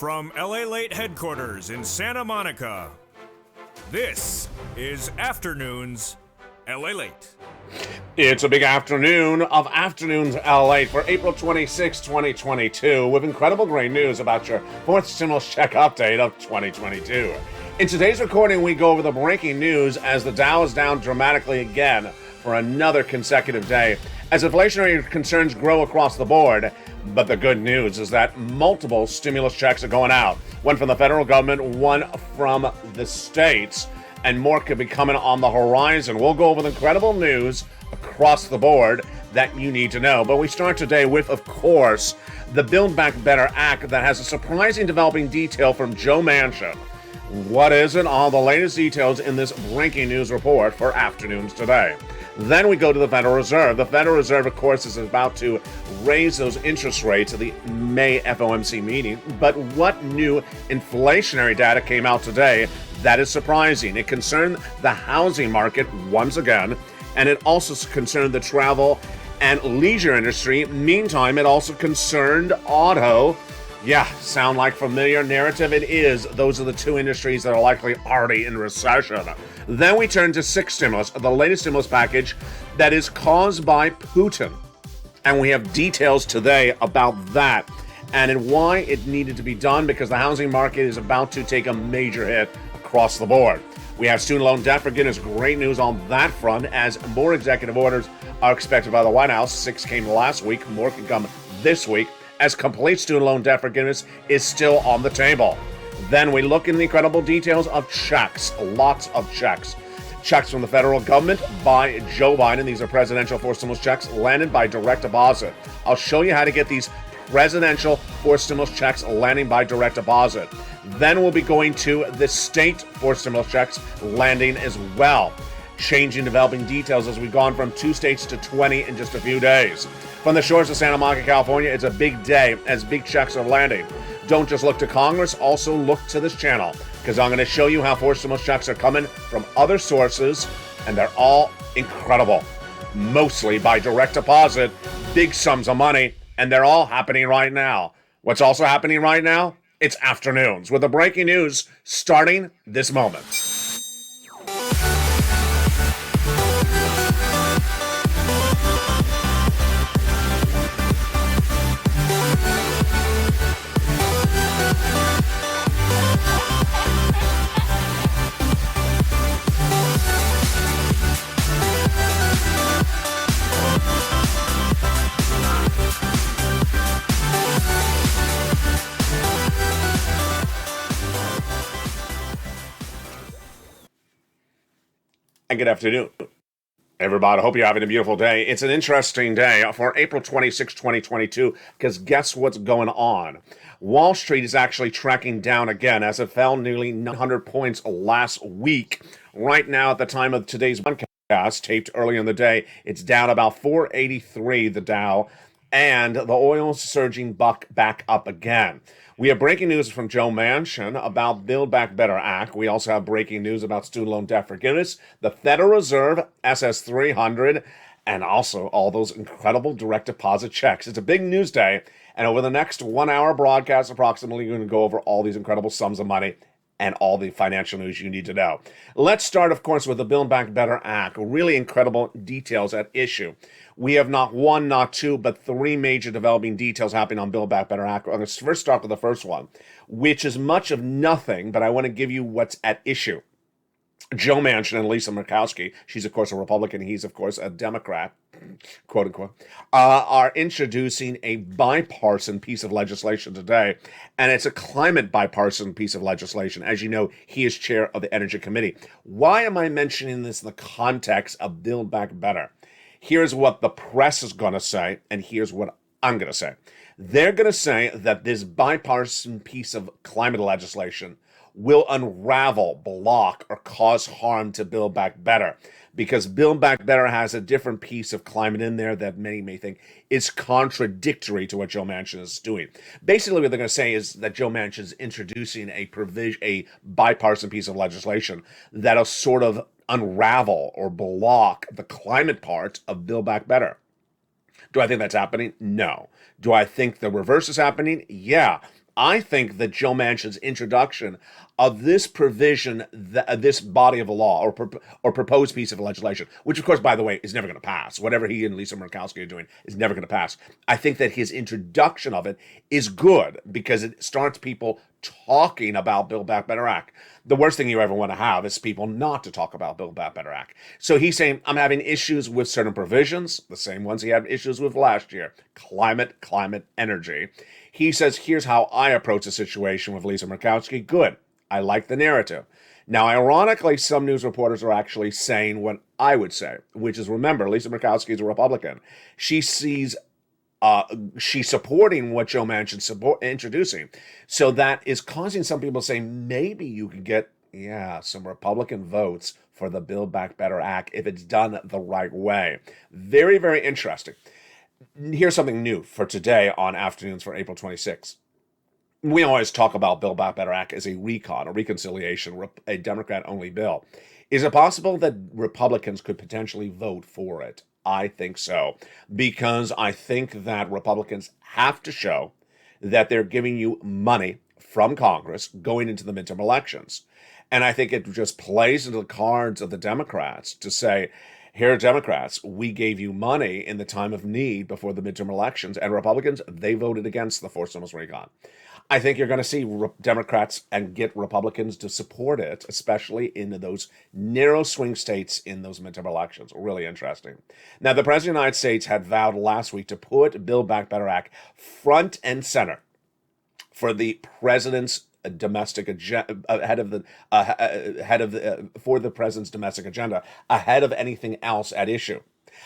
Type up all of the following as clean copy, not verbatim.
From LALATE headquarters in Santa Monica, this is Afternoons LALATE. It's a big afternoon of Afternoons LALATE for April 26, 2022, with incredible great news about your fourth stimulus check update of 2022. In today's recording, we go over the breaking news as the Dow is down dramatically again for another consecutive day as inflationary concerns grow across the board. But the good news is that multiple stimulus checks are going out. One from the federal government, one from the states, and more could be coming on the horizon. We'll go over the incredible news across the board that you need to know. But we start today with, of course, the Build Back Better Act that has a surprising developing detail from Joe Manchin. What is it? All the latest details in this breaking news report for Afternoons today. Then we go to the Federal Reserve. The Federal Reserve, of course, is about to raise those interest rates at the May FOMC meeting. But what new inflationary data came out today that is surprising? It concerned the housing market once again, and it also concerned the travel and leisure industry. Meantime, it also concerned auto. Yeah, sound like familiar narrative? It is. Those are the two industries that are likely already in recession. Then we turn to sixth stimulus, the latest stimulus package that is caused by Putin. And we have details today about that and why it needed to be done, because the housing market is about to take a major hit across the board. We have student loan debt forgiveness. Great news on that front as more executive orders are expected by the White House. 6 came last week. More can come this week, as complete student loan debt forgiveness is still on the table. Then we look in the incredible details of checks, lots of checks. Checks from the federal government by Joe Biden. These are presidential forced stimulus checks landed by direct deposit. I'll show you how to get these presidential forced stimulus checks landing by direct deposit. Then we'll be going to the state forced stimulus checks landing as well. Changing developing details as we've gone from 2 states to 20 in just a few days. From the shores of Santa Monica, California, it's a big day as big checks are landing. Don't just look to Congress, also look to this channel, because I'm going to show you how forced stimulus checks are coming from other sources, and they're all incredible. Mostly by direct deposit, big sums of money, and they're all happening right now. What's also happening right now? It's Afternoons, with the breaking news starting this moment. And good afternoon, everybody. I hope you're having a beautiful day. It's an interesting day for April 26, 2022, because guess what's going on? Wall Street is actually tracking down again as it fell nearly 900 points last week. Right now, at the time of today's podcast, taped early in the day, it's down about 483, the Dow, and the oil is surging back up again. We have breaking news from Joe Manchin about Build Back Better Act. We also have breaking news about student loan debt forgiveness, the Federal Reserve, SS300, and also all those incredible direct deposit checks. It's a big news day, and over the next 1 hour broadcast, approximately, we're going to go over all these incredible sums of money and all the financial news you need to know. Let's start, of course, with the Build Back Better Act. Really incredible details at issue. We have not one, not two, but 3 major developing details happening on Build Back Better Act. I'm going to first start with the first one, which is much of nothing, but I want to give you what's at issue. Joe Manchin and Lisa Murkowski, she's of course a Republican, he's of course a Democrat, quote unquote, are introducing a bipartisan piece of legislation today, and it's a climate bipartisan piece of legislation. As you know, he is chair of the Energy Committee. Why am I mentioning this in the context of Build Back Better? Here's what the press is going to say, and here's what I'm going to say. They're going to say that this bipartisan piece of climate legislation will unravel, block, or cause harm to Build Back Better, because Build Back Better has a different piece of climate in there that many may think is contradictory to what Joe Manchin is doing. Basically, what they're going to say is that Joe Manchin is introducing a bipartisan piece of legislation that'll sort of unravel or block the climate part of Build Back Better. Do I think that's happening? No. Do I think the reverse is happening? Yeah. I think that Joe Manchin's introduction of this provision, this body of a law or proposed piece of legislation, which of course, by the way, is never going to pass. Whatever he and Lisa Murkowski are doing is never going to pass. I think that his introduction of it is good because it starts people talking about Build Back Better Act. The worst thing you ever want to have is people not to talk about Build Back Better Act. So he's saying, I'm having issues with certain provisions, the same ones he had issues with last year. Climate, energy. He says, here's how I approach the situation with Lisa Murkowski. Good. I like the narrative. Now, ironically, some news reporters are actually saying what I would say, which is, remember, Lisa Murkowski is a Republican. She's supporting what Joe Manchin's introducing. So that is causing some people to say, maybe you can get, some Republican votes for the Build Back Better Act if it's done the right way. Very, very interesting. Here's something new for today on Afternoons for April 26th. We always talk about Build Back Better Act as a reconciliation, a Democrat-only bill. Is it possible that Republicans could potentially vote for it? I think so, because I think that Republicans have to show that they're giving you money from Congress going into the midterm elections. And I think it just plays into the cards of the Democrats to say, here, Democrats, we gave you money in the time of need before the midterm elections, and Republicans, they voted against the forced stimulus recon. I think you're going to see Democrats and get Republicans to support it, especially in those narrow swing states in those midterm elections. Really interesting. Now, the President of the United States had vowed last week to put Build Back Better Act front and center for the president's domestic agenda, for the president's domestic agenda, ahead of anything else at issue.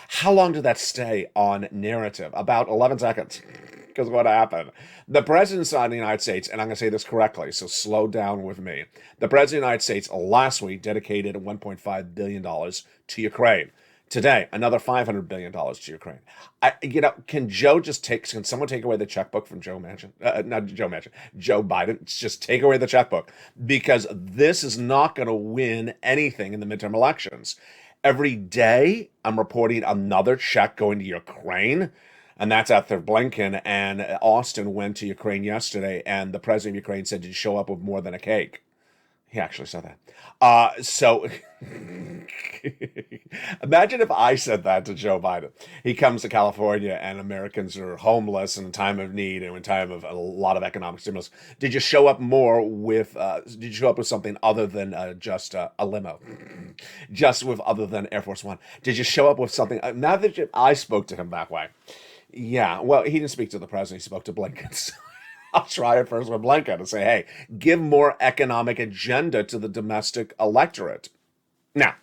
How long did that stay on narrative? About 11 seconds. Because what happened? The president of the United States, and I'm going to say this correctly, so slow down with me. The president of the United States last week dedicated $1.5 billion to Ukraine. Today, another $500 billion to Ukraine. Can someone take away the checkbook from Joe Manchin? Not Joe Manchin, Joe Biden. Just take away the checkbook, because this is not going to win anything in the midterm elections. Every day, I'm reporting another check going to Ukraine, and that's after Blinken and Austin went to Ukraine yesterday, and the president of Ukraine said, did you show up with more than a cake? He actually said that. So imagine if I said that to Joe Biden. He comes to California and Americans are homeless in time of need and in time of a lot of economic stimulus. Did you show up with something other than just a limo? Other than Air Force One? Did you show up with something? Now that I spoke to him that way. Yeah, well, he didn't speak to the president. He spoke to Blinken. I'll try it first with Blinken and say, hey, give more economic agenda to the domestic electorate. Now,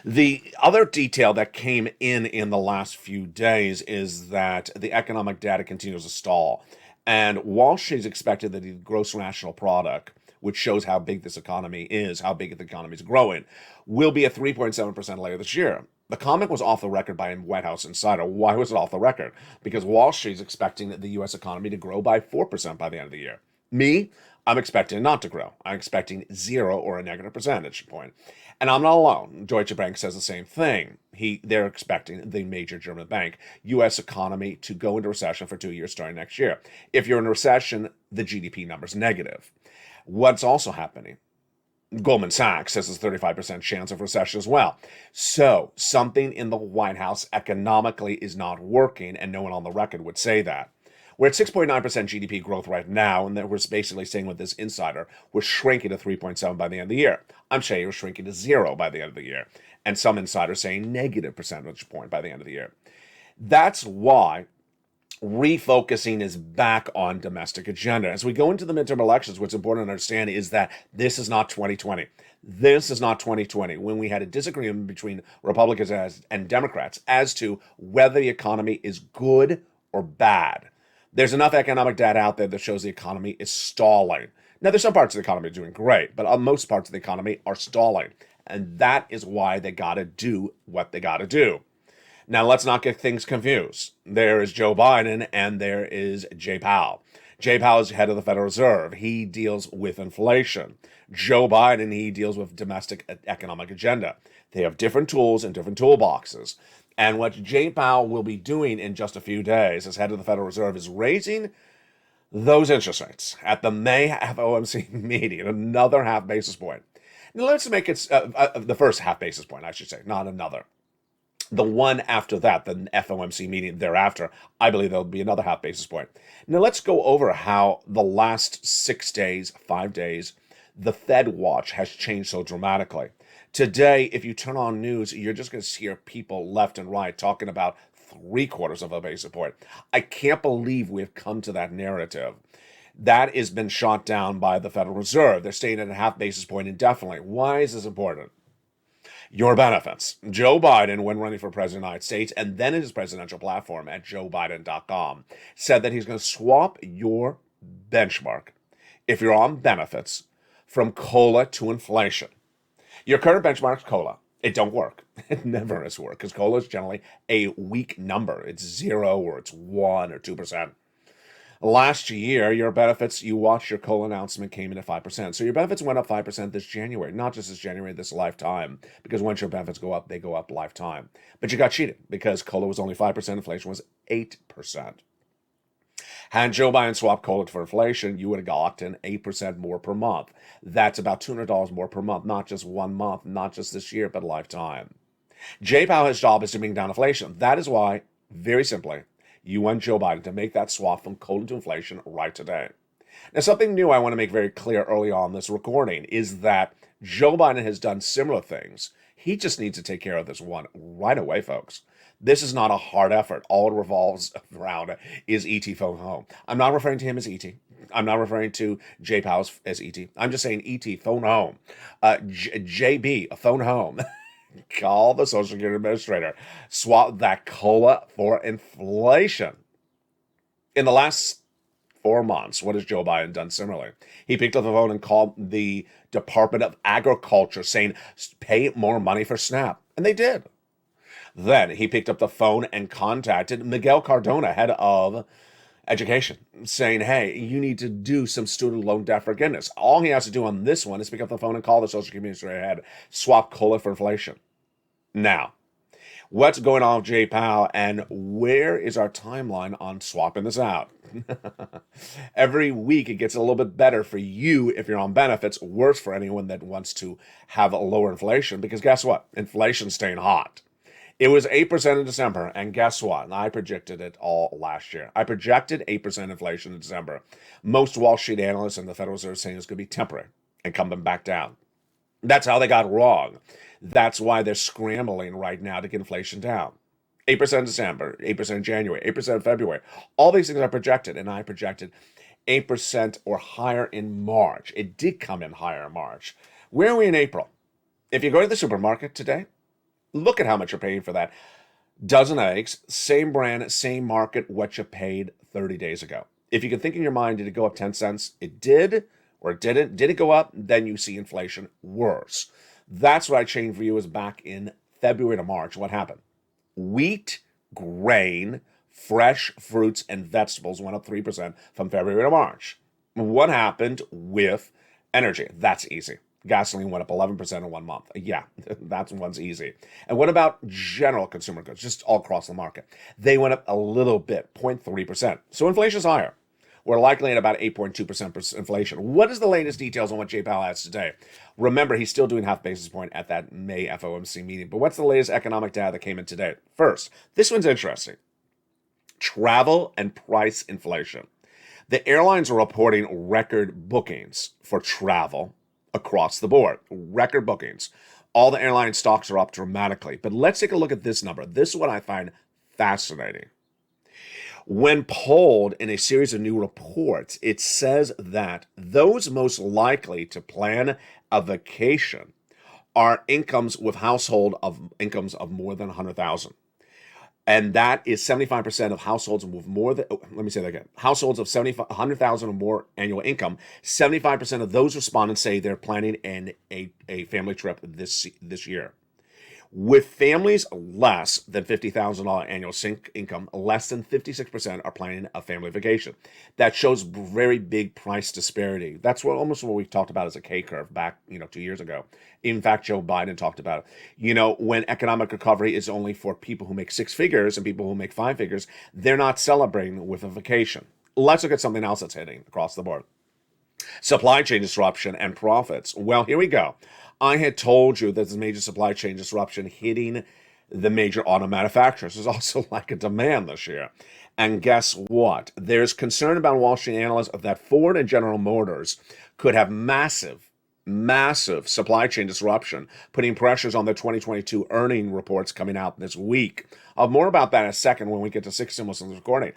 the other detail that came in the last few days is that the economic data continues to stall. And Wall Street's expected that the gross national product, which shows how big this economy is, how big the economy is growing, will be at 3.7% later this year. The comment was off the record by a White House insider. Why was it off the record? Because Wall Street's expecting the U.S. economy to grow by 4% by the end of the year. Me, I'm expecting it not to grow. I'm expecting 0 or a negative percentage point. And I'm not alone. Deutsche Bank says the same thing. They're expecting the major German bank, U.S. economy to go into recession for 2 years starting next year. If you're in a recession, the GDP number's negative. What's also happening? Goldman Sachs says there's a 35% chance of recession as well. So something in the White House economically is not working, and no one on the record would say that. We're at 6.9% GDP growth right now, and we're basically saying with this insider, we're shrinking to 3.7 by the end of the year. I'm saying we're shrinking to 0 by the end of the year. And some insiders saying negative percentage point by the end of the year. That's why refocusing is back on domestic agenda. As we go into the midterm elections, what's important to understand is that this is not 2020. This is not 2020, when we had a disagreement between Republicans and Democrats as to whether the economy is good or bad. There's enough economic data out there that shows the economy is stalling. Now, there's some parts of the economy doing great, but most parts of the economy are stalling. And that is why they got to do what they got to do. Now, let's not get things confused. There is Joe Biden and there is Jay Powell. Jay Powell is head of the Federal Reserve. He deals with inflation. Joe Biden, he deals with domestic economic agenda. They have different tools and different toolboxes. And what Jay Powell will be doing in just a few days as head of the Federal Reserve is raising those interest rates at the May FOMC meeting, another half basis point. Now let's make it the first half basis point, I should say, not another. The one after that, the FOMC meeting thereafter, I believe there'll be another half basis point. Now let's go over how the last 6 days, 5 days, the Fed watch has changed so dramatically. Today, if you turn on news, you're just going to hear people left and right talking about 3/4 of a basis point. I can't believe we've come to that narrative. That has been shot down by the Federal Reserve. They're staying at a half basis point indefinitely. Why is this important? Your benefits. Joe Biden, when running for president of the United States, and then in his presidential platform at joebiden.com, said that he's going to swap your benchmark, if you're on benefits, from COLA to inflation. Your current benchmark is COLA. It don't work. It never has worked because COLA is generally a weak number. It's 0 or it's 1 or 2%. Last year, your benefits, you watched your COLA announcement came in at 5%. So your benefits went up 5% this January, not just this January, this lifetime, because once your benefits go up, they go up lifetime. But you got cheated because COLA was only 5%, inflation was 8%. Had Joe Biden swapped COLA for inflation, you would have gotten 8% more per month. That's about $200 more per month, not just 1 month, not just this year, but lifetime. Jay Powell's job is to bring down inflation. That is why, very simply, you want Joe Biden to make that swap from COLA to inflation right today. Now, something new I want to make very clear early on this recording is that Joe Biden has done similar things. He just needs to take care of this one right away, folks. This is not a hard effort. All it revolves around is E.T. phone home. I'm not referring to him as E.T. I'm not referring to Jay Powell as E.T. I'm just saying E.T. phone home. J.B. phone home. Call the Social Security Administrator. Swap that COLA for inflation. In the last 4 months, what has Joe Biden done similarly? He picked up the phone and called the Department of Agriculture saying, pay more money for SNAP. And they did. Then he picked up the phone and contacted Miguel Cardona, head of education, saying, hey, you need to do some student loan debt forgiveness. All he has to do on this one is pick up the phone and call the Social Security Administrator head, swap COLA for inflation. Now, what's going on with Jay Powell, and where is our timeline on swapping this out? Every week, it gets a little bit better for you if you're on benefits, worse for anyone that wants to have a lower inflation, because guess what? Inflation's staying hot. It was 8% in December, and guess what? I predicted it all last year. I projected 8% inflation in December. Most Wall Street analysts and the Federal Reserve saying it's going to be temporary and coming back down. That's how they got wrong. That's why they're scrambling right now to get inflation down. 8% in December, 8% in January, 8% in February. All these things are projected, and I projected 8% or higher in March. It did come in higher in March. Where are we in April? If you go to the supermarket today, look at how much you're paying for that dozen eggs, same brand, same market, what you paid 30 days ago. If you can think in your mind, did it go up 10 cents? It did, or it didn't. Did it go up? Then you see inflation worse. That's what I changed for you is back in February to March. What happened? Wheat, grain, fresh fruits, and vegetables went up 3% from February to March. What happened with energy? That's easy. Gasoline went up 11% in 1 month. Yeah, that one's easy. And what about general consumer goods, just all across the market? They went up a little bit, 0.3%. So inflation's higher. We're likely at about 8.2% inflation. What is the latest details on what Jay Powell has today? Remember, he's still doing half basis point at that May FOMC meeting. But what's the latest economic data that came in today? First, this one's interesting. Travel and price inflation. The airlines are reporting record bookings for travel across the board. Record bookings. All the airline stocks are up dramatically. But let's take a look at this number. This is what I find fascinating. When polled in a series of new reports, it says that those most likely to plan a vacation are incomes with household of incomes of more than 100,000. And that is 75% of households with more than, let me say that again, households of 100,000 or more annual income. 75% of those respondents say they're planning a family trip this year. With families less than $50,000 annual income, less than 56% are planning a family vacation. That shows very big price disparity. That's almost what we talked about as a K-curve back, 2 years ago. In fact, Joe Biden talked about it. When economic recovery is only for people who make 6 figures and people who make 5 figures, they're not celebrating with a vacation. let's look at something else that's hitting across the board. Supply chain disruption and profits. Well, here we go. I had told you there's a major supply chain disruption hitting the major auto manufacturers. There's also like a demand this year. And guess what? There's concern about Wall Street analysts that Ford and General Motors could have massive supply chain disruption, putting pressures on their 2022 earning reports coming out this week. I'll have more about that in a second when we get to 6 stimulus in the recording.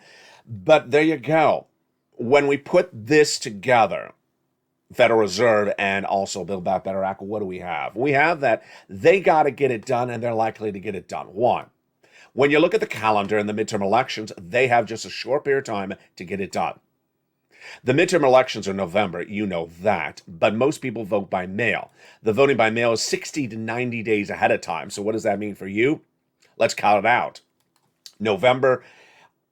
But there you go. When we put this together, Federal Reserve and also Build Back Better Act, what do we have? We have that they got to get it done, and they're likely to get it done. One, when you look at the calendar and the midterm elections, they have just a short period of time to get it done. The midterm elections are November, you know that, but most people vote by mail. The voting by mail is 60 to 90 days ahead of time. So what does that mean for you? Let's count it out. November,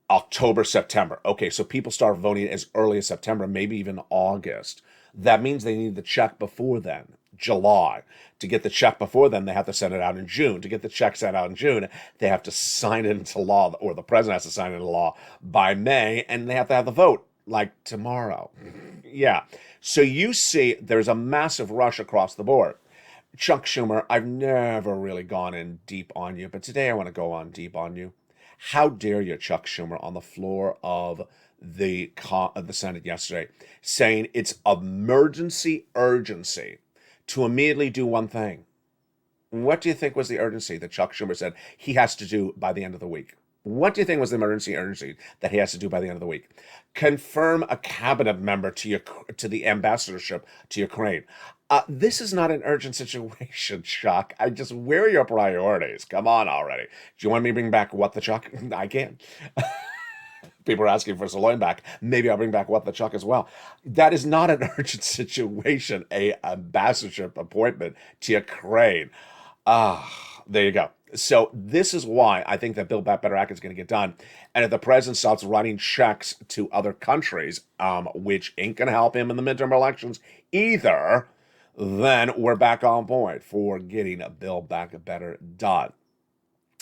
October, September. Okay, so people start voting as early as September, maybe even August. That means they need the check before then, July. To get the check before then, they have to send it out in June. To get the check sent out in June, they have to sign it into law, or the president has to sign it into law by May, and they have to have the vote like tomorrow. Yeah. So you see there's a massive rush across the board. Chuck Schumer, I've never really gone in deep on you, but today I want to go on deep on you. How dare you, Chuck Schumer, on the floor of the Senate yesterday, saying it's emergency urgency to immediately do one thing. What do you think was the urgency that Chuck Schumer said he has to do by the end of the week? What do you think was the emergency urgency that he has to do by the end of the week? Confirm a cabinet member to the ambassadorship to Ukraine. This is not an urgent situation, Chuck. Where are your priorities? Come on already. Do you want me to bring back What the Chuck? I can. People are asking for Saloon back. Maybe I'll bring back What the Chuck as well. That is not an urgent situation, a ambassadorship appointment to Ukraine. There you go. So this is why I think that Build Back Better Act is going to get done. And if the president stops writing checks to other countries, which ain't going to help him in the midterm elections either, then we're back on point for getting a Build Back Better done.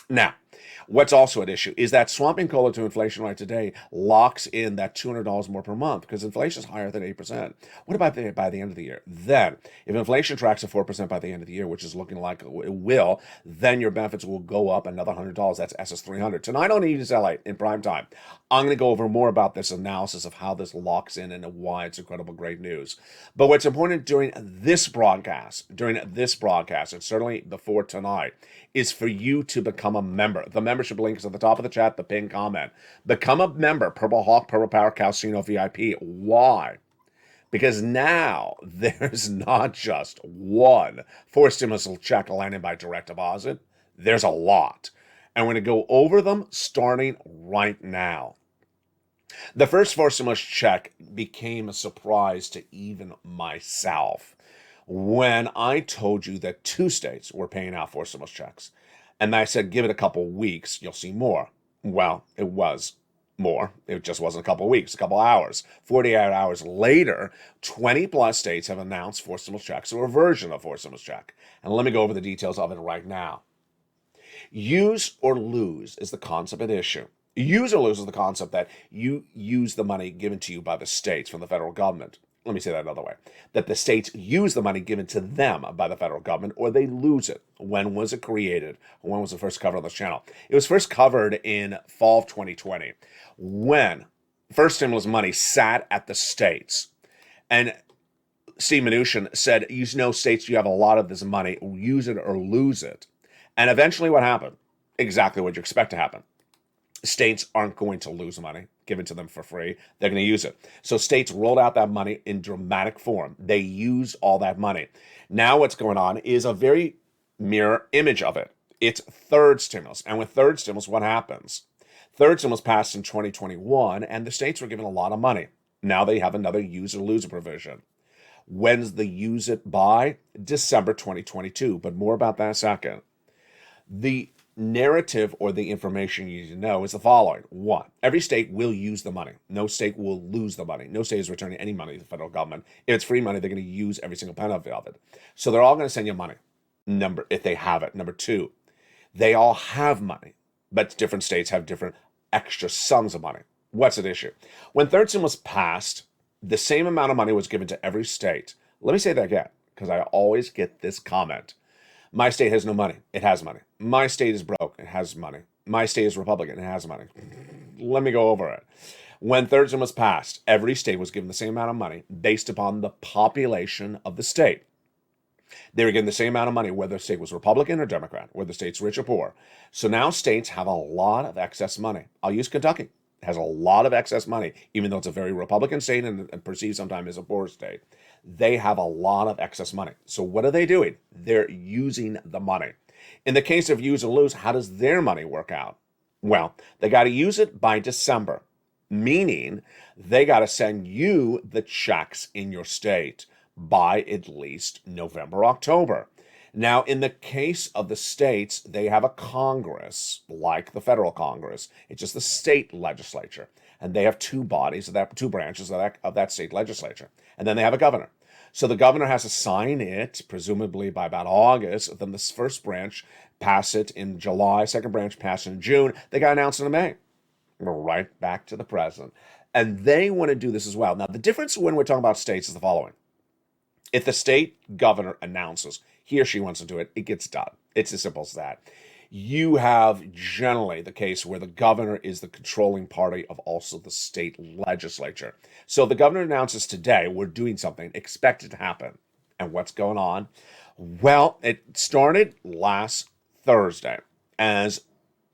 Now, what's also at issue is that swapping COLA to inflation right today locks in that $200 more per month because inflation is higher than 8%. What about by the end of the year? Then, if inflation tracks at 4% by the end of the year, which is looking like it will, then your benefits will go up another $100. That's SS300. Tonight on Evening LA in prime time, I'm going to go over more about this analysis of how this locks in and why it's incredible great news. But what's important during this broadcast, and certainly before tonight, is for you to become a member. The membership link is at the top of the chat, the pinned comment. Become a member, Purple Hawk, Purple Power, Calcino VIP. Why? Because now there's not just one forced stimulus check landing by direct deposit. There's a lot. And we're going to go over them starting right now. The first forced stimulus check became a surprise to even myself when I told you that 2 states were paying out forced stimulus checks. And I said, give it a couple weeks, you'll see more. Well, it was more. It just wasn't a couple weeks, a couple hours. 48 hours later, 20 plus states have announced forced stimulus checks or a version of forced stimulus check. And let me go over the details of it right now. Use or lose is the concept at issue. Use or lose is the concept that you use the money given to you by the states from the federal government. Let me say that another way, that the states use the money given to them by the federal government, or they lose it. When was it created? When was it first covered on this channel? It was first covered in fall of 2020, when first stimulus money sat at the states. And Steve Mnuchin said, you know, states, you have a lot of this money, use it or lose it. And eventually what happened? Exactly what you expect to happen. States aren't going to lose money given to them for free. They're going to use it. So states rolled out that money in dramatic form. They used all that money. Now what's going on is a very mirror image of it. It's third stimulus. And with third stimulus, what happens? Third stimulus passed in 2021, and the states were given a lot of money. Now they have another use or lose it provision. When's the use it by? December 2022. But more about that in a second. The narrative or the information you need to know is the following. 1, every state will use the money. No state will lose the money. No state is returning any money to the federal government. If it's free money, they're going to use every single penny of it. So they're all going to send you money, if they have it. Number 2, they all have money, but different states have different extra sums of money. What's at issue? When third stimulus passed, the same amount of money was given to every state. Let me say that again, because I always get this comment. My state has no money. It has money. My state is broke. It has money. My state is Republican. It has money. Let me go over it. When third stimulus passed, every state was given the same amount of money based upon the population of the state. They were given the same amount of money whether the state was Republican or Democrat, whether the state's rich or poor. So now states have a lot of excess money. I'll use Kentucky. It has a lot of excess money, even though it's a very Republican state and perceived sometimes as a poor state. They have a lot of excess money. So what are they doing? They're using the money. In the case of use or lose, how does their money work out? Well, they got to use it by December, meaning they got to send you the checks in your state by at least November, October. Now, in the case of the states, they have a Congress, like the federal Congress. It's just the state legislature. And they have two bodies, two branches of that state legislature. And then they have a governor. So the governor has to sign it, presumably by about August. Then the first branch pass it in July, second branch pass it in June. They got announced in May. We're right back to the president. And they want to do this as well. Now, the difference when we're talking about states is the following. If the state governor announces he or she wants to do it, it gets done. It's as simple as that. You have generally the case where the governor is the controlling party of also the state legislature. So the governor announces today, we're doing something, expect it to happen. And what's going on? Well, it started last Thursday as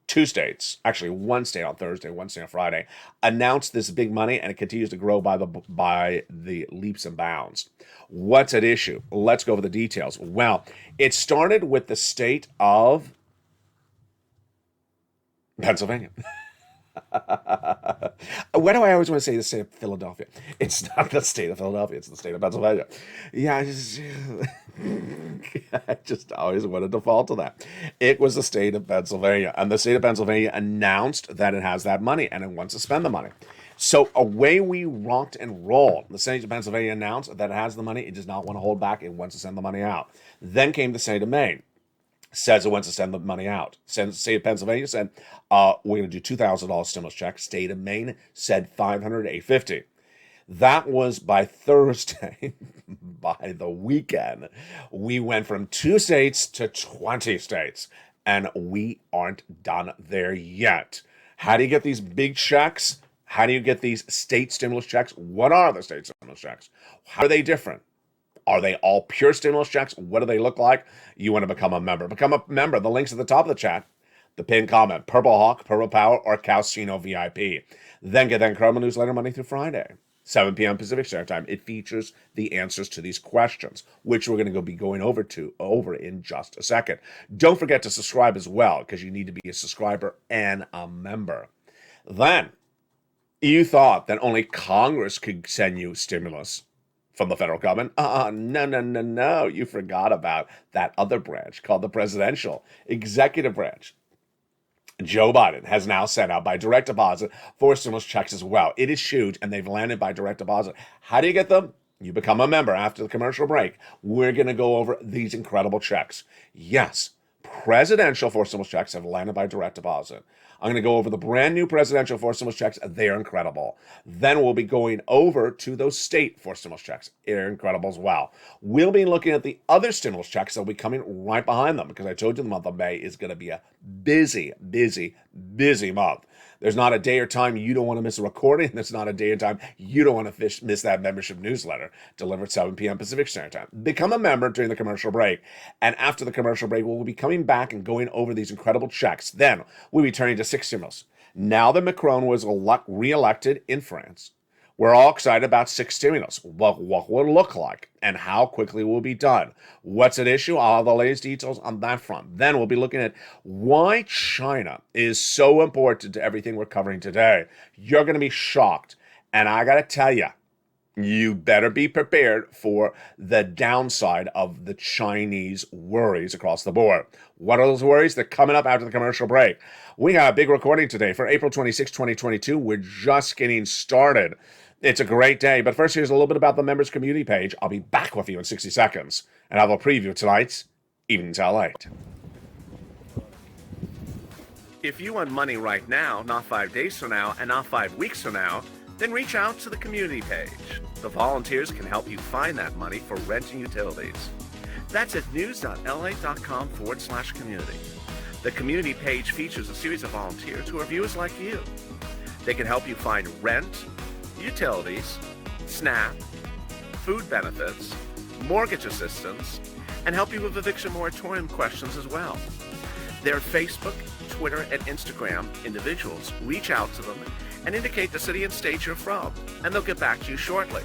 two states, actually one state on Thursday, one state on Friday, announced this big money, and it continues to grow by the leaps and bounds. What's at issue? Let's go over the details. Well, it started with the state of Pennsylvania. Why do I always want to say the state of Philadelphia? It's not the state of Philadelphia, it's the state of Pennsylvania. Yeah, I just always want to default to that. It was the state of Pennsylvania, and the state of Pennsylvania announced that it has that money and it wants to spend the money. So away we rocked and rolled. The state of Pennsylvania announced that it has the money. It does not want to hold back. It wants to send the money out. Then came the state of Maine. Says it wants to send the money out. State of Pennsylvania said, we're going to do $2,000 stimulus check. State of Maine said $500, $850. That was by Thursday. By the weekend, we went from 2 states to 20 states, and we aren't done there yet. How do you get these big checks? How do you get these state stimulus checks? What are the state stimulus checks? How are they different? Are they all pure stimulus checks? What do they look like? You want to become a member. Become a member. The link's at the top of the chat. The pinned comment. Purple Hawk, Purple Power, or Calcino VIP. Then get that incredible newsletter Monday through Friday, 7 p.m. Pacific Standard Time. It features the answers to these questions, which we're going to be going over in just a second. Don't forget to subscribe as well, because you need to be a subscriber and a member. Then, you thought that only Congress could send you stimulus from the federal government? No. You forgot about that other branch called the presidential executive branch. Joe Biden has now sent out by direct deposit 4 stimulus checks as well. It is huge, and they've landed by direct deposit. How do you get them? You become a member after the commercial break. We're going to go over these incredible checks. Yes, presidential 4 stimulus checks have landed by direct deposit. I'm going to go over the brand new presidential 4 stimulus checks. They're incredible. Then we'll be going over to those state 4 stimulus checks. They're incredible as well. We'll be looking at the other stimulus checks that will be coming right behind them, because I told you the month of May is going to be a busy month. There's not a day or time you don't want to miss a recording. There's not a day or time you don't want to miss that membership newsletter delivered 7 p.m. Pacific Standard Time. Become a member during the commercial break. And after the commercial break, we'll be coming back and going over these incredible checks. Then we'll be turning to 6 stimulus. Now that Macron was re-elected in France, we're all excited about 6 stimulus. What will it look like and how quickly will it be done? What's at issue? I'll have the latest details on that front. Then we'll be looking at why China is so important to everything we're covering today. You're going to be shocked. And I got to tell you, you better be prepared for the downside of the Chinese worries across the board. What are those worries? They're coming up after the commercial break. We got a big recording today for April 26, 2022. We're just getting started. It's a great day, but first here's a little bit about the members community page. I'll be back with you in 60 seconds, and I'll have a preview of tonight's Evenings LALATE. If you want money right now, not 5 days from now, and not 5 weeks from now, then reach out to the community page. The volunteers can help you find that money for rent and utilities. That's at news.lalate.com/community. The community page features a series of volunteers who are viewers like you. They can help you find rent, utilities, SNAP, food benefits, mortgage assistance, and help you with eviction moratorium questions as well. Their Facebook, Twitter, and Instagram individuals reach out to them and indicate the city and state you're from, and they'll get back to you shortly.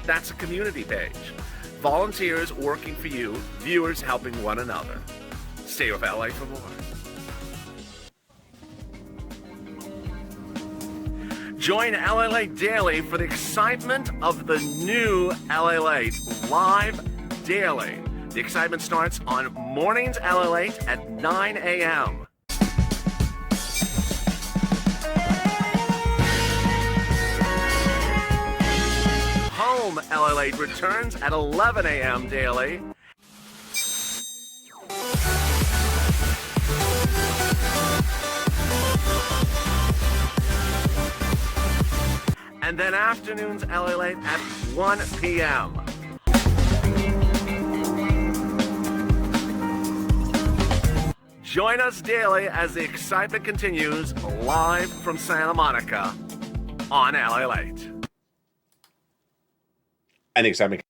That's a community page. Volunteers working for you, viewers helping one another. Stay with LA for more. Join LALATE daily for the excitement of the new LALATE live daily. The excitement starts on mornings LALATE at 9 a.m. Home LALATE returns at 11 a.m. daily. And then afternoons LALATE at 1 p.m. Join us daily as the excitement continues live from Santa Monica on LALATE. And the excitement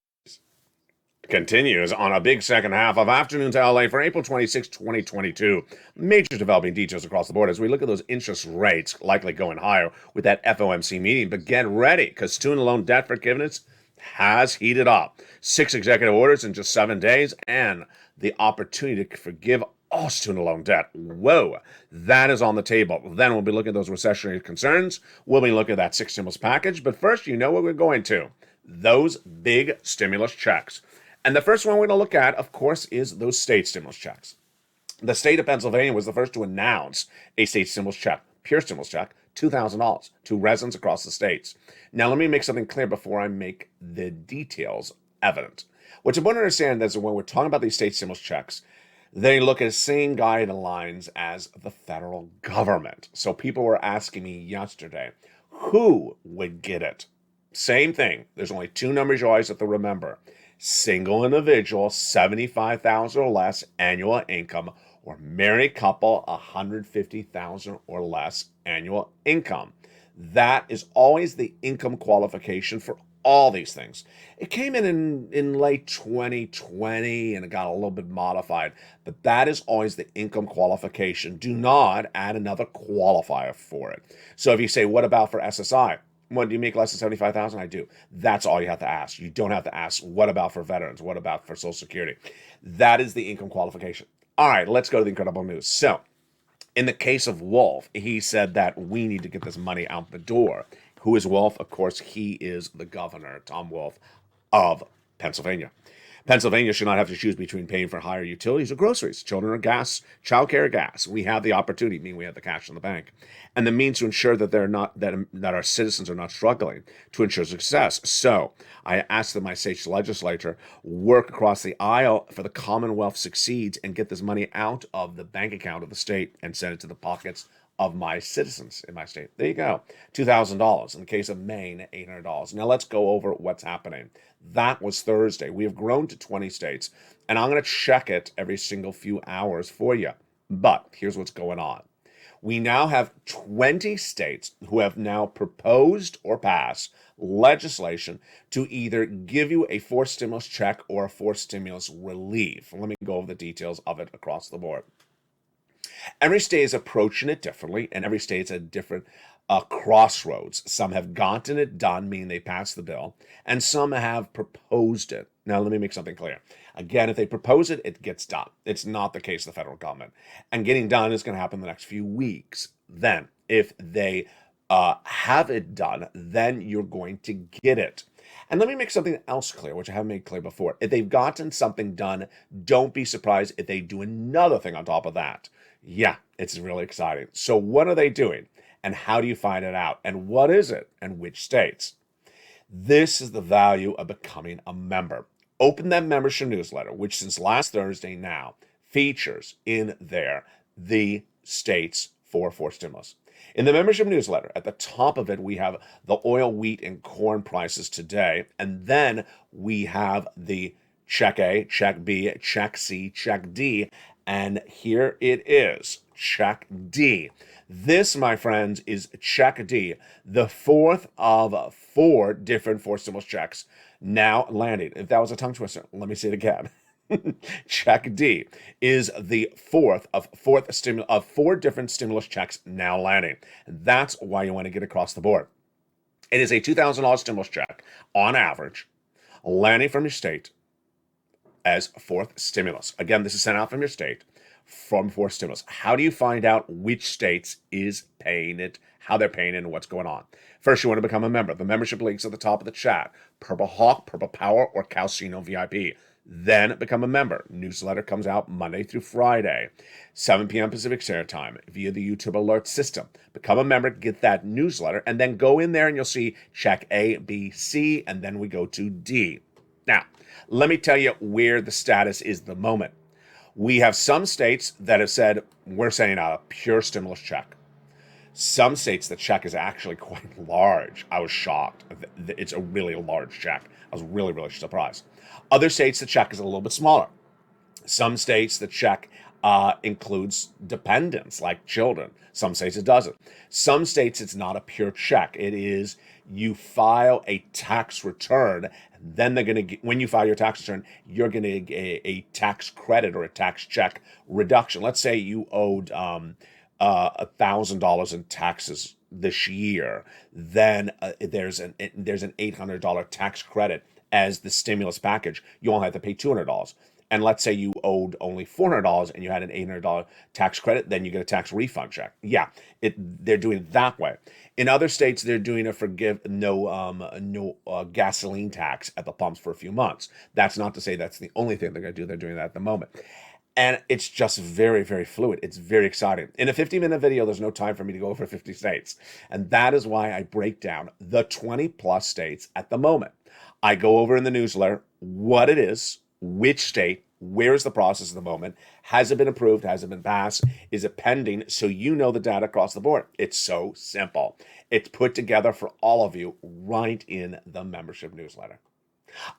continues on a big second half of Afternoons LA for April 26, 2022. Major developing details across the board as we look at those interest rates likely going higher with that FOMC meeting. But get ready, because student loan debt forgiveness has heated up. 6 executive orders in just 7 days and the opportunity to forgive all student loan debt. Whoa, that is on the table. Then we'll be looking at those recessionary concerns. We'll be looking at that 6 stimulus package. But first, you know what we're going to. Those big stimulus checks. And the first one we're going to look at, of course, is those state stimulus checks. The state of Pennsylvania was the first to announce a state stimulus check, pure stimulus check, $2,000 to residents across the states. Now, let me make something clear before I make the details evident. What's important to understand is that when we're talking about these state stimulus checks, they look at the same guidelines as the federal government. So people were asking me yesterday, who would get it? Same thing. There's only 2 numbers you always have to remember. Single individual, $75,000 or less annual income, or married couple, $150,000 or less annual income. That is always the income qualification for all these things. It came in late 2020 and it got a little bit modified, but that is always the income qualification. Do not add another qualifier for it. So if you say, what about for SSI? What, do you make less than $75,000? I do. That's all you have to ask. You don't have to ask, what about for veterans? What about for Social Security? That is the income qualification. All right, let's go to the incredible news. So, in the case of Wolf, he said that we need to get this money out the door. Who is Wolf? Of course, he is the governor, Tom Wolf, of Pennsylvania. Pennsylvania should not have to choose between paying for higher utilities or groceries, children or gas, childcare or gas. We have the opportunity, meaning we have the cash in the bank, and the means to ensure that they're not that our citizens are not struggling, to ensure success. So I asked that my state legislature work across the aisle for the Commonwealth succeeds and get this money out of the bank account of the state and send it to the pockets of my citizens in my state. There you go. $2,000. In the case of Maine, $800. Now let's go over what's happening. That was Thursday. We have grown to 20 states, and I'm going to check it every single few hours for you. But here's what's going on. We now have 20 states who have now proposed or passed legislation to either give you a forced stimulus check or a forced stimulus relief. Let me go over the details of it across the board. Every state is approaching it differently, and every state's at a different crossroads. Some have gotten it done, meaning they passed the bill, and some have proposed it. Now, let me make something clear. Again, if they propose it, it gets done. It's not the case of the federal government. And getting done is going to happen in the next few weeks. Then, if they have it done, then you're going to get it. And let me make something else clear, which I haven't made clear before. If they've gotten something done, don't be surprised if they do another thing on top of that. Yeah, it's really exciting. So what are they doing? And how do you find it out? And what is it? And which states? This is the value of becoming a member. Open that membership newsletter, which since last Thursday now features in there the states for stimulus. In the membership newsletter, at the top of it, we have the oil, wheat, and corn prices today. And then we have the check A, check B, check C, check D. And here it is, check D. This, my friends, is check D, the fourth of four different for stimulus checks now landing. If that was a tongue twister, let me say it again. Check D is the fourth of four different stimulus checks now landing. That's why you want to get across the board. It is a $2,000 stimulus check on average, landing from your state as fourth stimulus. Again, this is sent out from your state from fourth stimulus. How do you find out which states is paying it, how they're paying it, and what's going on? First, you want to become a member. The membership link's at the top of the chat. Purple Hawk, Purple Power, or Calcino VIP. Then become a member. Newsletter comes out Monday through Friday, 7 p.m. Pacific Standard Time via the YouTube alert system. Become a member, get that newsletter, and then go in there and you'll see check A, B, C, and then we go to D. Now, let me tell you where the status is at the moment. We have some states that have said, we're sending out a pure stimulus check. Some states, the check is actually quite large. I was shocked. It's a really large check. I was really, really surprised. Other states, the check is a little bit smaller. Some states, the check includes dependents like children. Some states it doesn't. Some states, it's not a pure check. It is you file a tax return. Then they're going to, when you file your tax return, you're going to get a tax credit or a tax check reduction. Let's say you owed $1,000 in taxes this year. Then there's an $800 tax credit as the stimulus package. You only have to pay $200. And let's say you owed only $400 and you had an $800 tax credit, then you get a tax refund check. Yeah, they're doing it that way. In other states, they're doing a no gasoline tax at the pumps for a few months. That's not to say that's the only thing they're going to do. They're doing that at the moment. And it's just very, very fluid. It's very exciting. In a 50-minute video, there's no time for me to go over 50 states. And that is why I break down the 20-plus states at the moment. I go over in the newsletter what it is, which state, where is the process at the moment, has it been approved, has it been passed, is it pending, so you know the data across the board. It's so simple. It's put together for all of you right in the membership newsletter.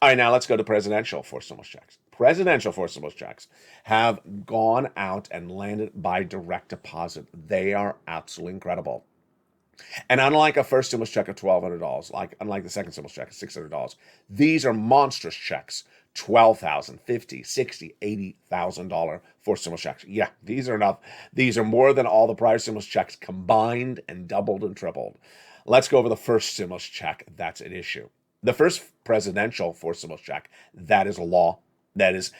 All right, now let's go to presidential for stimulus checks. Presidential for stimulus checks have gone out and landed by direct deposit. They are absolutely incredible. And unlike a first stimulus check of $1,200, unlike the second stimulus check of $600, these are monstrous checks. $12,000, $50,000, $60,000, $80,000 for stimulus checks. Yeah, these are enough. These are more than all the prior stimulus checks combined and doubled and tripled. Let's go over the first stimulus check that's at issue. The first presidential for stimulus check, that is a law, that is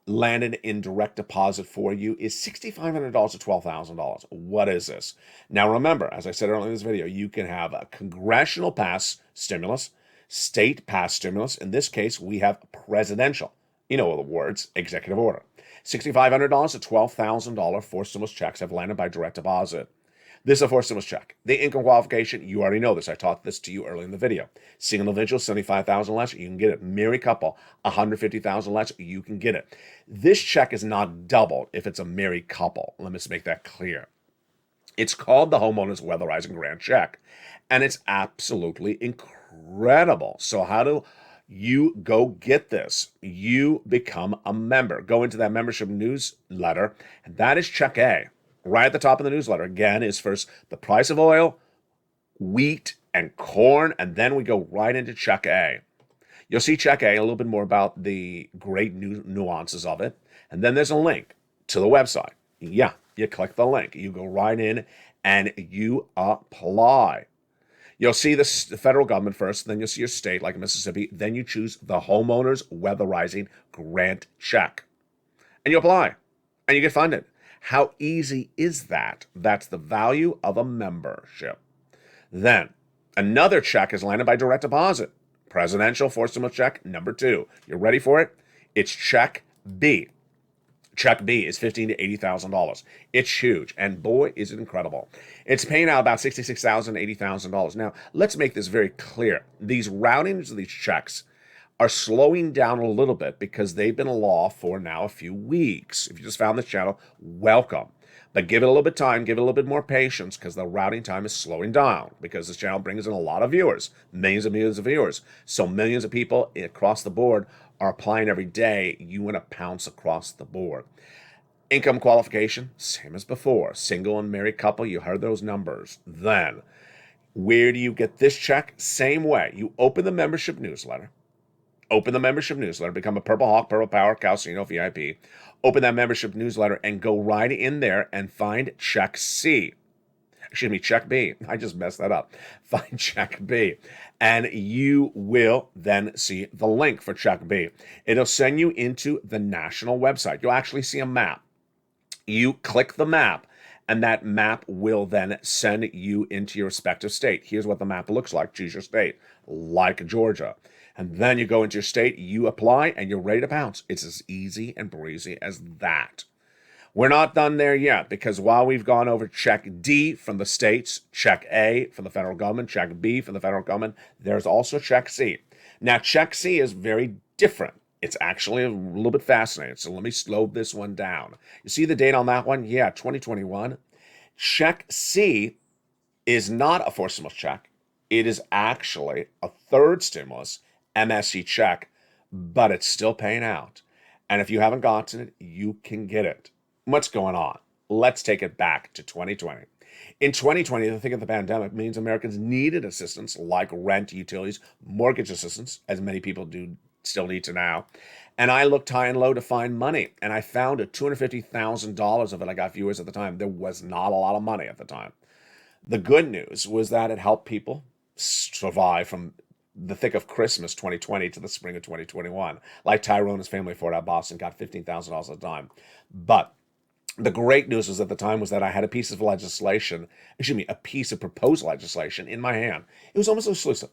landed in direct deposit for you, is $6,500 to $12,000. What is this? Now remember, as I said earlier in this video, you can have a congressional pass stimulus, state pass stimulus. In this case, we have presidential. You know the words, executive order. $6,500 to $12,000 for stimulus checks have landed by direct deposit. This is a for stimulus check. The income qualification, you already know this. I taught this to you earlier in the video. Single individual, $75,000 less, you can get it. Married couple, $150,000 less, you can get it. This check is not doubled if it's a married couple. Let me just make that clear. It's called the Homeowners Weatherizing Grant Check, and it's absolutely incredible. So how do you go get this? You become a member. Go into that membership newsletter, and that is check A. Right at the top of the newsletter, again, is first the price of oil, wheat, and corn, and then we go right into check A. You'll see check A, a little bit more about the great nuances of it, and then there's a link to the website. Yeah, you click the link. You go right in, and you apply. You'll see the federal government first, then you'll see your state, like Mississippi, then you choose the Homeowners Weatherizing Grant Check. And you apply, and you get funded. How easy is that? That's the value of a membership. Then, another check is landed by direct deposit. Presidential for stimulus check number 2. You ready for it? It's check B. Check B is $15,000 to $80,000. It's huge, and boy, is it incredible. It's paying out about $66,000, $80,000. Now, let's make this very clear. These routings of these checks are slowing down a little bit because they've been a law for now a few weeks. If you just found this channel, welcome. But give it a little bit of time, give it a little bit more patience, because the routing time is slowing down, because this channel brings in a lot of viewers, millions of viewers. So millions of people across the board are applying every day. You want to pounce across the board. Income qualification, same as before. Single and married couple, you heard those numbers. Then, where do you get this check? Same way. You open the membership newsletter. Become a Purple Hawk, Purple Power, Calcino VIP. Open that membership newsletter and go right in there and find check C. Check B. I just messed that up. Find check B. And you will then see the link for check B. It'll send you into the national website. You'll actually see a map. You click the map, and that map will then send you into your respective state. Here's what the map looks like. Choose your state, like Georgia. And then you go into your state, you apply, and you're ready to pounce. It's as easy and breezy as that. We're not done there yet, because while we've gone over check D from the states, check A from the federal government, check B from the federal government, there's also check C. Now, check C is very different. It's actually a little bit fascinating, so let me slow this one down. You see the date on that one? Yeah, 2021. Check C is not a fourth stimulus check. It is actually a third stimulus MSC check, but it's still paying out. And if you haven't gotten it, you can get it. What's going on? Let's take it back to 2020. In 2020, the thing of the pandemic means Americans needed assistance like rent, utilities, mortgage assistance, as many people do still need to now. And I looked high and low to find money, and I found $250,000 of it. I got viewers at the time. There was not a lot of money at the time. The good news was that it helped people survive from the thick of Christmas 2020 to the spring of 2021. Like Tyrone and his family for it out of Boston got $15,000 at a time. But the great news was at the time was that I had a piece of proposed legislation in my hand. It was almost exclusive.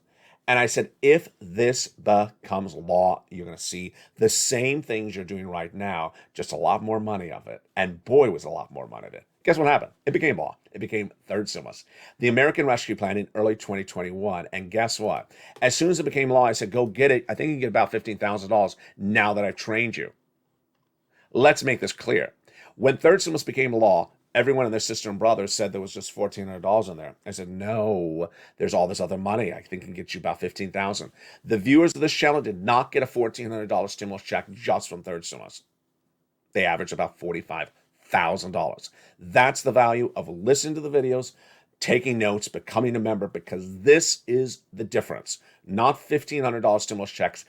And I said, if this becomes law, you're going to see the same things you're doing right now, just a lot more money of it. And boy, was a lot more money of it. Guess what happened? It became law. It became third stimulus. The American Rescue Plan in early 2021. And guess what? As soon as it became law, I said, go get it. I think you can get about $15,000 now that I've trained you. Let's make this clear. When third stimulus became law, everyone and their sister and brother said there was just $1,400 in there. I said, no, there's all this other money. I think can get you about $15,000. The viewers of this channel did not get a $1,400 stimulus check just from third stimulus. They averaged about $45,000. That's the value of listening to the videos, taking notes, becoming a member, because this is the difference. Not $1,500 stimulus checks,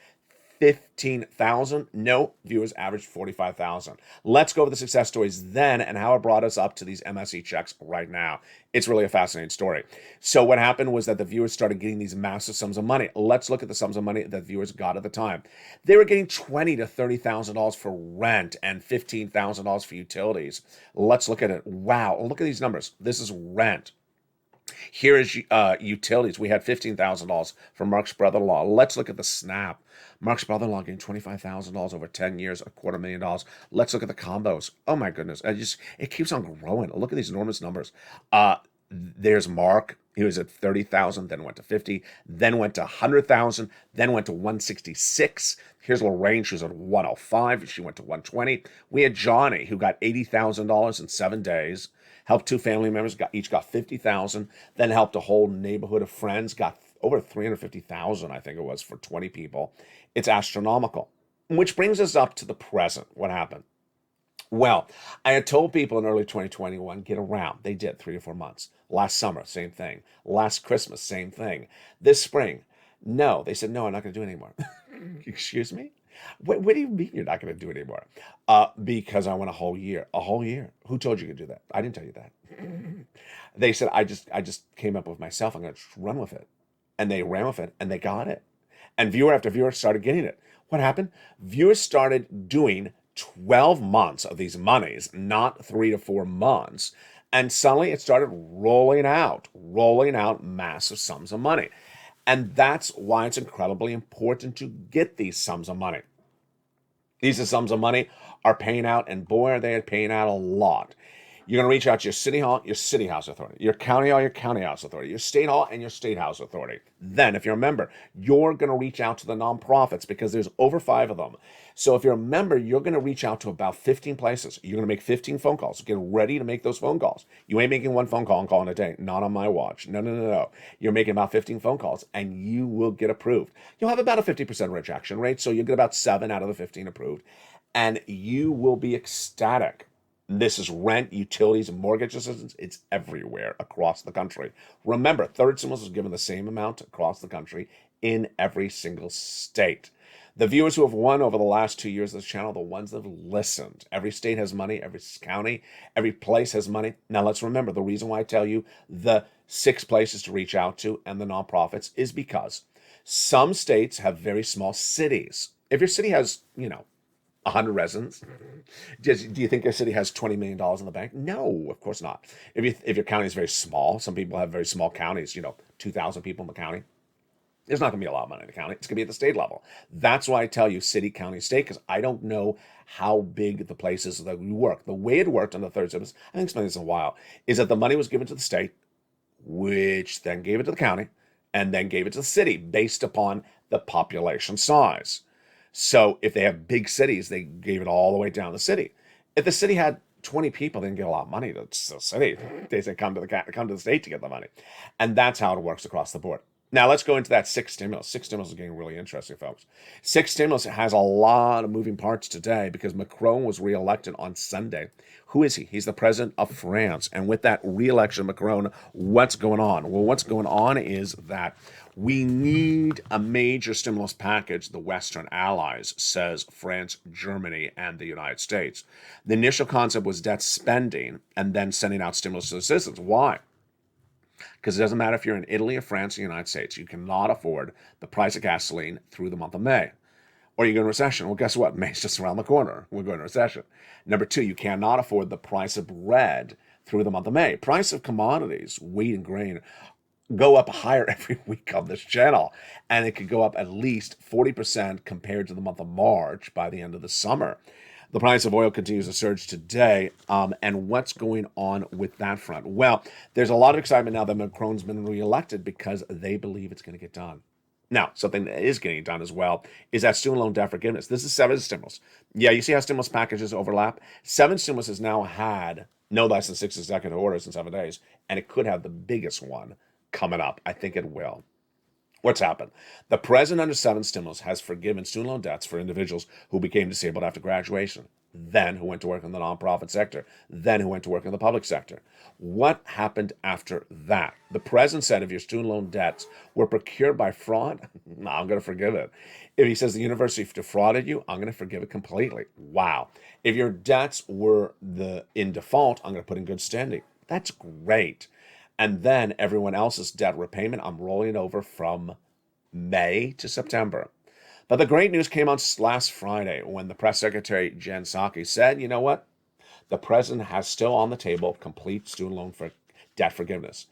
$15,000. No, viewers averaged $45,000. Let's go over the success stories then and how it brought us up to these MSE checks right now. It's really a fascinating story. So what happened was that the viewers started getting these massive sums of money. Let's look at the sums of money that viewers got at the time. They were getting $20,000 to $30,000 for rent and $15,000 for utilities. Let's look at it. Wow, look at these numbers. This is rent. Here is utilities. We had $15,000 from Mark's brother-in-law. Let's look at the SNAP. Mark's brother-in-law getting $25,000 over 10 years, $250,000. Let's look at the combos. Oh my goodness. It keeps on growing. Look at these enormous numbers. There's Mark. He was at 30,000, then went to 50, then went to 100,000, then went to 166. Here's Lorraine. She was at 105. She went to 120. We had Johnny, who got $80,000 in 7 days. Helped two family members, each got $50,000. Then helped a whole neighborhood of friends, got over $350,000, I think it was, for 20 people. It's astronomical. Which brings us up to the present. What happened? Well, I had told people in early 2021, get around. They did 3 to 4 months. Last summer, same thing. Last Christmas, same thing. This spring, no. They said, no, I'm not going to do it anymore. Excuse me? What do you mean you're not going to do it anymore? Because I want a whole year. A whole year. Who told you to do that? I didn't tell you that. They said, I just came up with myself. I'm going to run with it. And they ran with it, and they got it. And viewer after viewer started getting it. What happened? Viewers started doing 12 months of these monies, not 3 to 4 months. And suddenly it started rolling out massive sums of money. And that's why it's incredibly important to get these sums of money. These sums of money are paying out, and boy, are they paying out a lot. You're going to reach out to your city hall, your city house authority, your county hall, your county house authority, your state hall, and your state house authority. Then, if you're a member, you're going to reach out to the nonprofits because there's over 5 of them. So if you're a member, you're going to reach out to about 15 places. You're going to make 15 phone calls. Get ready to make those phone calls. You ain't making one phone call and calling it a day. Not on my watch. No. You're making about 15 phone calls, and you will get approved. You'll have about a 50% rejection rate, so you'll get about 7 out of the 15 approved, and you will be ecstatic. This is rent, utilities, and mortgage assistance. It's everywhere across the country. Remember, third stimulus is given the same amount across the country in every single state. The viewers who have won over the last 2 years of this channel, the ones that have listened. Every state has money, every county, every place has money. Now let's remember, the reason why I tell you the 6 places to reach out to and the nonprofits is because some states have very small cities. If your city has, 100 residents, do you think your city has $20 million in the bank? No, of course not. If your county is very small, some people have very small counties, 2,000 people in the county. There's not going to be a lot of money in the county. It's going to be at the state level. That's why I tell you city, county, state, because I don't know how big the places that we work. The way it worked on the third stimulus, I think explained this in a while, is that the money was given to the state, which then gave it to the county, and then gave it to the city based upon the population size. So if they have big cities, they gave it all the way down the city. If the city had 20 people, they didn't get a lot of money to the city. They said come to the state to get the money. And that's how it works across the board. Now let's go into that 6th stimulus. 6th stimulus is getting really interesting, folks. 6th stimulus has a lot of moving parts today because Macron was reelected on Sunday. Who is he? He's the president of France. And with that reelection, Macron, what's going on? Well, what's going on is that we need a major stimulus package, the Western allies, says France, Germany, and the United States. The initial concept was debt spending and then sending out stimulus to the citizens. Why? Because it doesn't matter if you're in Italy or France or the United States, you cannot afford the price of gasoline through the month of May. Or you go into recession. Well, guess what? May's just around the corner. We're going into recession. Number 2, you cannot afford the price of bread through the month of May. Price of commodities, wheat and grain, go up higher every week on this channel. And it could go up at least 40% compared to the month of March by the end of the summer. The price of oil continues to surge today. And what's going on with that front? Well, there's a lot of excitement now that Macron's been reelected because they believe it's going to get done. Now, something that is getting done as well is that student loan debt forgiveness. This is 7 stimulus. Yeah, you see how stimulus packages overlap? 7 stimulus has now had no less than 6 executive orders in 7 days, and it could have the biggest one coming up. I think it will. What's happened? The president under 7 stimulus has forgiven student loan debts for individuals who became disabled after graduation, then who went to work in the nonprofit sector, then who went to work in the public sector. What happened after that? The president said if your student loan debts were procured by fraud, no, I'm going to forgive it. If he says the university defrauded you, I'm going to forgive it completely. Wow. If your debts were in default, I'm going to put in good standing. That's great. And then everyone else's debt repayment, I'm rolling over from May to September. But the great news came on last Friday when the press secretary, Jen Psaki, said, you know what? The president has still on the table complete student loan for debt forgiveness.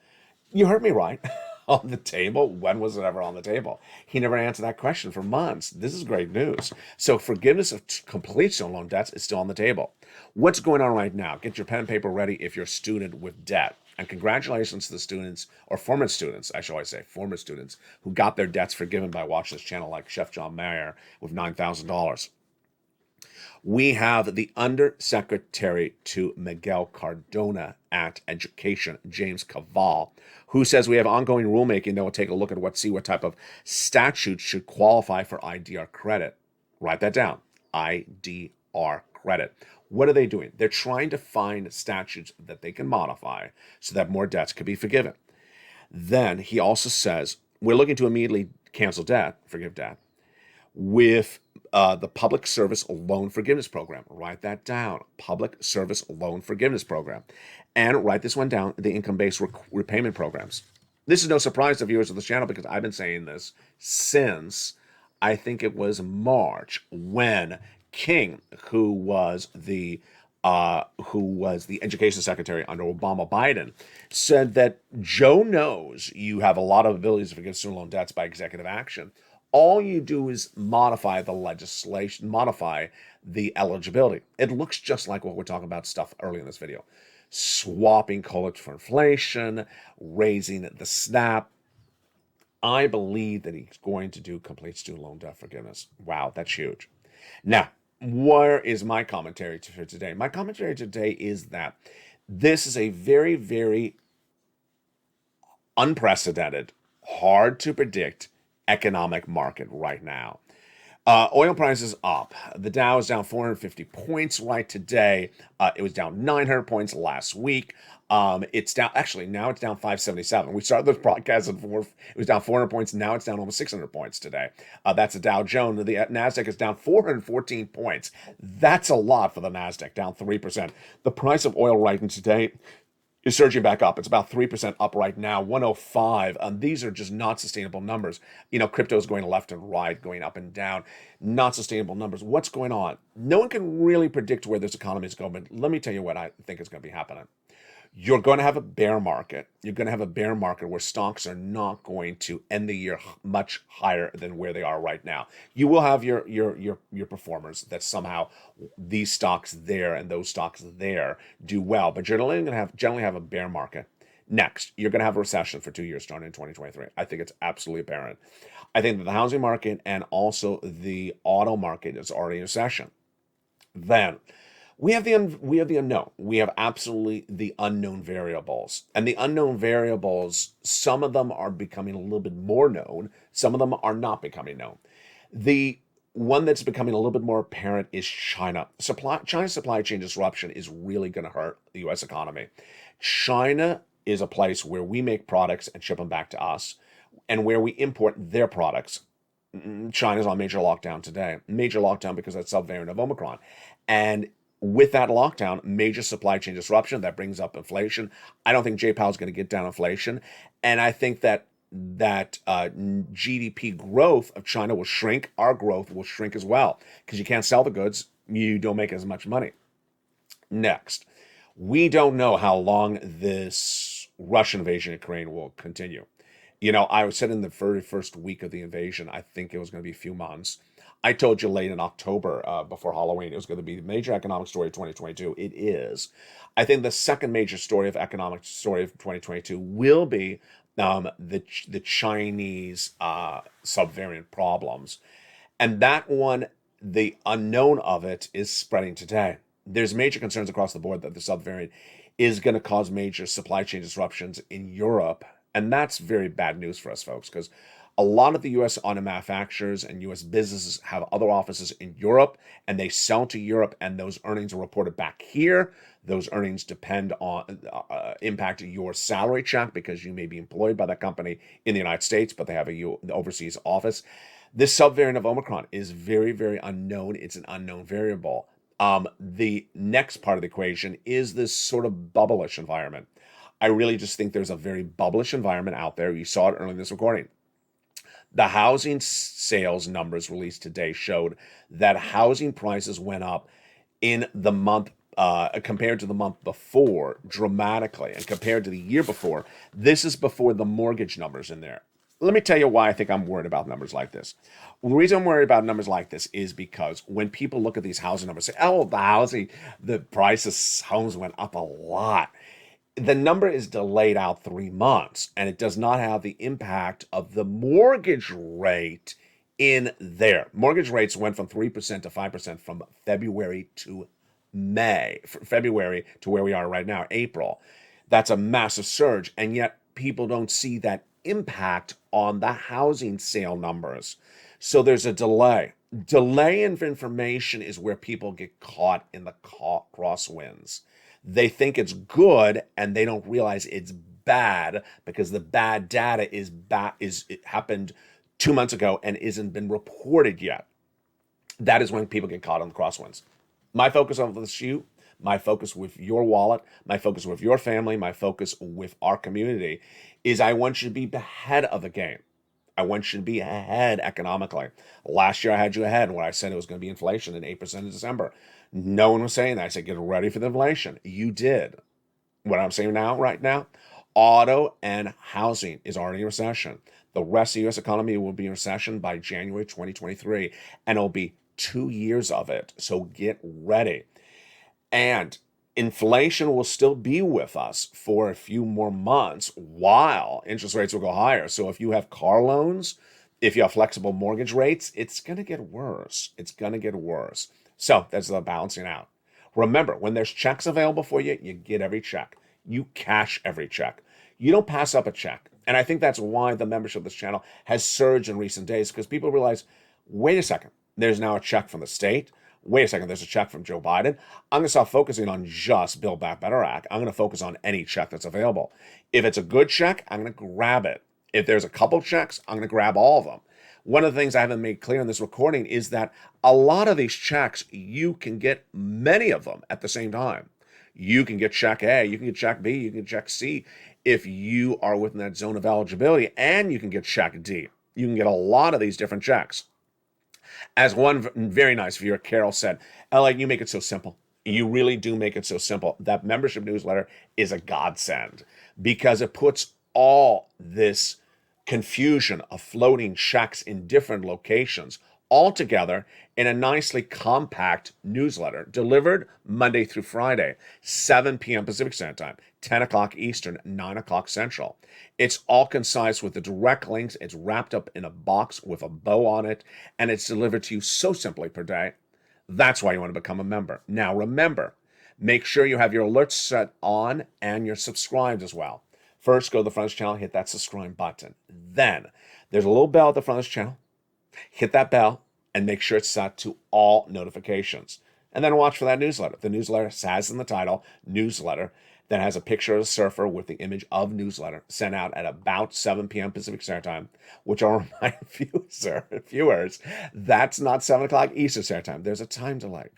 You heard me right. On the table? When was it ever on the table? He never answered that question for months. This is great news. So forgiveness of complete student loan debts is still on the table. What's going on right now? Get your pen and paper ready if you're a student with debt. And congratulations to the students, or former students, I should always say, former students, who got their debts forgiven by watching this channel, like Chef John Mayer with $9,000. We have the Undersecretary to Miguel Cardona at Education, James Cavall, who says we have ongoing rulemaking that will take a look at see what type of statutes should qualify for IDR credit. Write that down, IDR credit. What are they doing? They're trying to find statutes that they can modify so that more debts can be forgiven. Then he also says, we're looking to immediately cancel debt, forgive debt, with the Public Service Loan Forgiveness Program. Write that down, Public Service Loan Forgiveness Program. And write this one down, the income-based repayment programs. This is no surprise to viewers of this channel because I've been saying this since, I think it was March, when King, who was the education secretary under Obama Biden, said that Joe knows you have a lot of abilities to forgive student loan debts by executive action. All you do is modify the legislation, modify the eligibility. It looks just like what we're talking about stuff early in this video. swapping college for inflation, raising the SNAP. I believe that he's going to do complete student loan debt forgiveness. Wow, that's huge. Now, where is my commentary for today? My commentary today is that this is a very, very unprecedented, hard to predict economic market right now. Oil prices up. The Dow is down 450 points right today. It was down 900 points last week. It's down, actually, now it's down 577. We started this broadcast at it was down 400 points. Now it's down almost 600 points today. That's the Dow Jones. The NASDAQ is down 414 points. That's a lot for the NASDAQ, down 3%. The price of oil right now today is surging back up. It's about 3% up right now, 105. These are just not sustainable numbers. Crypto is going left and right, going up and down. Not sustainable numbers. What's going on? No one can really predict where this economy is going, but let me tell you what I think is going to be happening. You're going to have a bear market. You're going to have a bear market where stocks are not going to end the year much higher than where they are right now. You will have your performers that somehow these stocks there and those stocks there do well, but you're going to generally have a bear market. Next, you're going to have a recession for 2 years starting in 2023. I think it's absolutely apparent. I think that the housing market and also the auto market is already in recession. Then we have the unknown. We have absolutely the unknown variables. And the unknown variables, some of them are becoming a little bit more known. Some of them are not becoming known. The one that's becoming a little bit more apparent is China. China's supply chain disruption is really going to hurt the U.S. economy. China is a place where we make products and ship them back to us, and where we import their products. China's on major lockdown today. Major lockdown because of that subvariant of Omicron. And with that lockdown, major supply chain disruption, that brings up inflation. I don't think Jay Powell's going to get down inflation. And I think that GDP growth of China will shrink. Our growth will shrink as well because you can't sell the goods. You don't make as much money. Next, we don't know how long this Russian invasion of Ukraine will continue. I said in the very first week of the invasion, I think it was going to be a few months. I told you late in October, before Halloween, it was going to be the major economic story of 2022. It is. I think the second major economic story of 2022 will be the Chinese subvariant problems. And that one, the unknown of it is spreading today. There's major concerns across the board that the subvariant is going to cause major supply chain disruptions in Europe. And that's very bad news for us, folks, because a lot of the U.S. auto manufacturers and U.S. businesses have other offices in Europe, and they sell to Europe, and those earnings are reported back here. Those earnings depend on impact your salary check because you may be employed by that company in the United States, but they have the overseas office. This subvariant of Omicron is very, very unknown. It's an unknown variable. The next part of the equation is this sort of bubblish environment. I really just think there's a very bubblish environment out there. You saw it early in this recording. The housing sales numbers released today showed that housing prices went up in the month compared to the month before dramatically, and compared to the year before. This is before the mortgage numbers in there. Let me tell you why I think I'm worried about numbers like this. The reason I'm worried about numbers like this is because when people look at these housing numbers, say, oh, the price of homes went up a lot. The number is delayed out 3 months, and it does not have the impact of the mortgage rate in there. Mortgage rates went from 3% to 5% from February to May, February to where we are right now, April. That's a massive surge, and yet people don't see that impact on the housing sale numbers. So there's a delay. Delay in information is where people get caught in the crosswinds. They think it's good and they don't realize it's bad because the bad data it happened 2 months ago and isn't been reported yet. That is when people get caught on the crosswinds. My focus on this issue, my focus with your wallet, my focus with your family, my focus with our community is I want you to be ahead of the game. I want you to be ahead economically. Last year I had you ahead when I said it was going to be inflation in 8% in December. No one was saying that. I said, get ready for the inflation. You did. What I'm saying right now, auto and housing is already in recession. The rest of the U.S. economy will be in recession by January 2023, and it'll be 2 years of it. So get ready. And inflation will still be with us for a few more months while interest rates will go higher. So if you have car loans, if you have flexible mortgage rates, it's going to get worse. It's going to get worse. So that's the balancing out. Remember, when there's checks available for you, you get every check. You cash every check. You don't pass up a check. And I think that's why the membership of this channel has surged in recent days, because people realize, wait a second, there's now a check from the state. Wait a second, there's a check from Joe Biden. I'm going to stop focusing on just Build Back Better Act. I'm going to focus on any check that's available. If it's a good check, I'm going to grab it. If there's a couple checks, I'm going to grab all of them. One of the things I haven't made clear in this recording is that a lot of these checks, you can get many of them at the same time. You can get check A, you can get check B, you can get check C if you are within that zone of eligibility, and you can get check D. You can get a lot of these different checks. As one very nice viewer, Carol, said, LA, you make it so simple. You really do make it so simple. That membership newsletter is a godsend because it puts all this confusion of floating checks in different locations all together in a nicely compact newsletter delivered Monday through Friday, 7 p.m. Pacific Standard Time, 10 o'clock Eastern, 9 o'clock Central. It's all concise with the direct links. It's wrapped up in a box with a bow on it, and it's delivered to you so simply per day. That's why you want to become a member. Now, remember, make sure you have your alerts set on and you're subscribed as well. First, go to the front of this channel, hit that subscribe button. Then, there's a little bell at the front of this channel. Hit that bell and make sure it's set to all notifications. And then watch for that newsletter. The newsletter has in the title, newsletter, that has a picture of a surfer with the image of newsletter sent out at about 7 p.m. Pacific Standard Time, which I'll remind viewers, that's not 7 o'clock Eastern Standard Time. There's a time delay.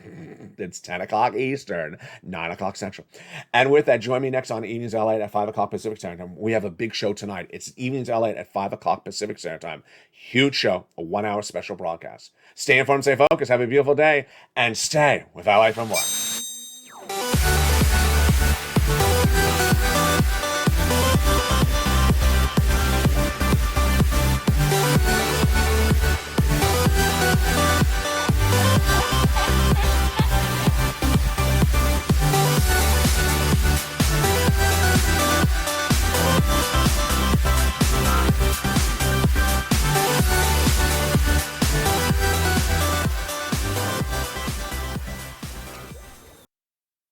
It's 10 o'clock Eastern, 9 o'clock Central. And with that, join me next on Evenings LA at 5 o'clock Pacific Standard Time. We have a big show tonight. It's Evenings LA at 5 o'clock Pacific Standard Time. Huge show, a 1-hour special broadcast. Stay informed, stay focused, have a beautiful day, and stay with LA for more.